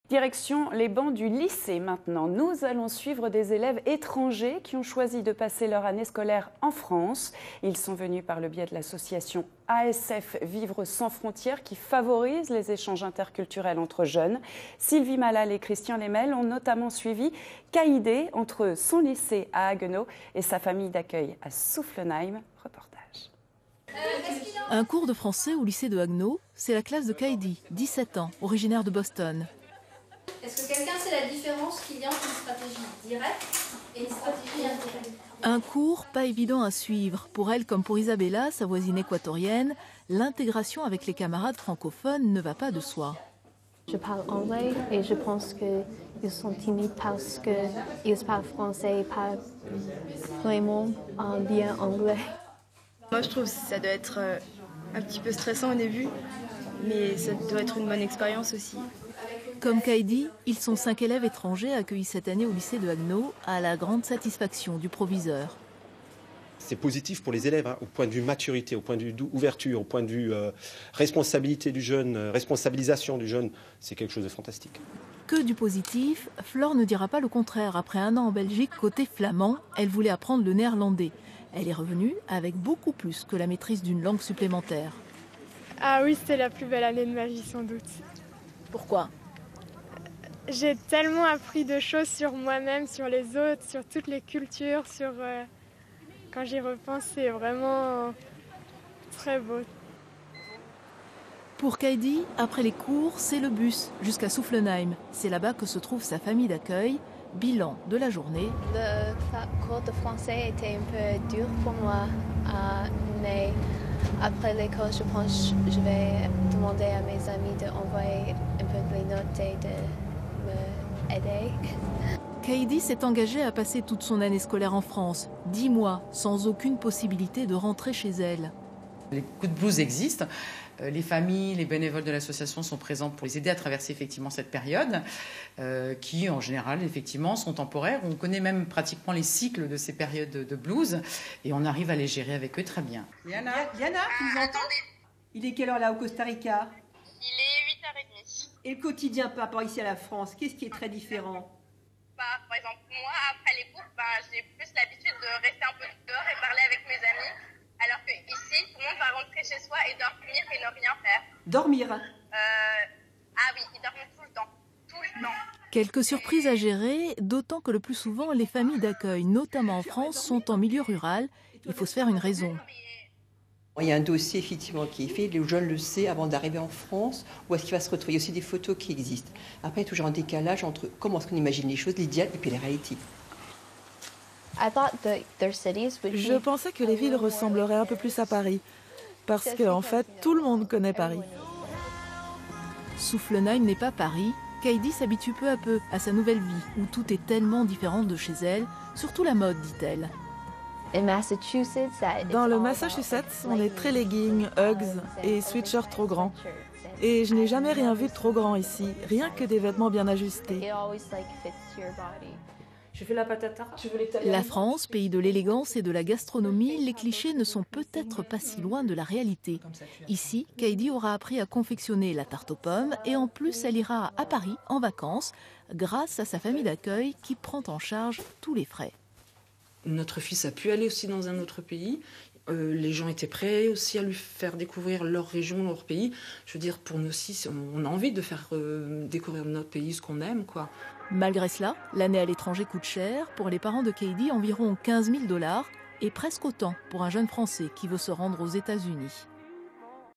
Direction les bancs du lycée maintenant. Nous allons suivre des élèves étrangers qui ont choisi de passer leur année scolaire en France. Ils sont venus par le biais de l'association ASF Vivre sans frontières qui favorise les échanges interculturels entre jeunes. Sylvie Malal et Christian Lemel ont notamment suivi Kaïdé entre son lycée à Haguenau et sa famille d'accueil à Soufflenheim. Reportage. Un cours de français au lycée de Haguenau, c'est la classe de Kaïdé, 17 ans, originaire de Boston. Est-ce que quelqu'un sait la différence qu'il y a entre une stratégie directe et une stratégie indirecte? Un cours pas évident à suivre. Pour elle comme pour Isabella, sa voisine équatorienne, l'intégration avec les camarades francophones ne va pas de soi. Je parle anglais et je pense qu'ils sont timides parce qu'ils parlent français et pas vraiment bien anglais. Moi je trouve que ça doit être un petit peu stressant au début, mais ça doit être une bonne expérience aussi. Comme Kaïdé, ils sont 5 élèves étrangers accueillis cette année au lycée de Haguenau, à la grande satisfaction du proviseur. C'est positif pour les élèves, au point de vue maturité, au point de vue ouverture, au point de vue responsabilité du jeune, responsabilisation du jeune. C'est quelque chose de fantastique. Que du positif, Flore ne dira pas le contraire. Après un an en Belgique, côté flamand, elle voulait apprendre le néerlandais. Elle est revenue avec beaucoup plus que la maîtrise d'une langue supplémentaire. Ah oui, c'était la plus belle année de ma vie sans doute. Pourquoi ? J'ai tellement appris de choses sur moi-même, sur les autres, sur toutes les cultures, quand j'y repense, c'est vraiment très beau. Pour Kaïdé, après les cours, c'est le bus jusqu'à Soufflenheim. C'est là-bas que se trouve sa famille d'accueil. Bilan de la journée. Le cours de français était un peu dur pour moi, mais après l'école, je pense que je vais demander à mes amis d'envoyer un peu les notes et de m'aider. Kaïdé s'est engagée à passer toute son année scolaire en France, 10 mois, sans aucune possibilité de rentrer chez elle. Les coups de blues existent. Les familles, les bénévoles de l'association sont présents pour les aider à traverser effectivement cette période, qui en général effectivement sont temporaires. On connaît même pratiquement les cycles de ces périodes de blues et on arrive à les gérer avec eux très bien. Diana, tu nous entends? Il est quelle heure là au Costa Rica? Il est 8h30. Et le quotidien par rapport ici à la France, qu'est-ce qui est très différent? Par exemple, moi, après les cours, j'ai plus l'habitude de rester un peu dehors et parler avec mes amis. Alors qu'ici, tout le monde va rentrer chez soi et dormir et ne rien faire. Dormir? Ah oui, ils dorment tout le temps. Tout le temps. Quelques surprises à gérer, d'autant que le plus souvent, les familles d'accueil, notamment en France, sont en milieu rural. Il faut se faire une raison. Il y a un dossier effectivement qui est fait, le jeune le sait avant d'arriver en France, où est-ce qu'il va se retrouver. Il y a aussi des photos qui existent. Après, il y a toujours un décalage entre comment est-ce qu'on imagine les choses, l'idéal, et puis la réalité. Je pensais que les villes ressembleraient un peu plus à Paris, parce qu'en fait, tout le monde connaît Paris. Soufflenheim n'est pas Paris. Kaïdé s'habitue peu à peu à sa nouvelle vie, où tout est tellement différent de chez elle, surtout la mode, dit-elle. Dans le Massachusetts, on est très leggings, Uggs et sweatshirts trop grands. Et je n'ai jamais rien vu de trop grand ici, rien que des vêtements bien ajustés. Je fais la patata, je veux les tailler. La France, pays de l'élégance et de la gastronomie, les clichés ne sont peut-être pas si loin de la réalité. Ici, Kaïdé aura appris à confectionner la tarte aux pommes et en plus, elle ira à Paris en vacances grâce à sa famille d'accueil qui prend en charge tous les frais. Notre fils a pu aller aussi dans un autre pays. Les gens étaient prêts aussi à lui faire découvrir leur région, leur pays. Je veux dire, pour nous aussi, on a envie de faire découvrir notre pays, ce qu'on aime, quoi. Malgré cela, l'année à l'étranger coûte cher. Pour les parents de Kaïdé, environ 15 000 $ et presque autant pour un jeune Français qui veut se rendre aux États-Unis.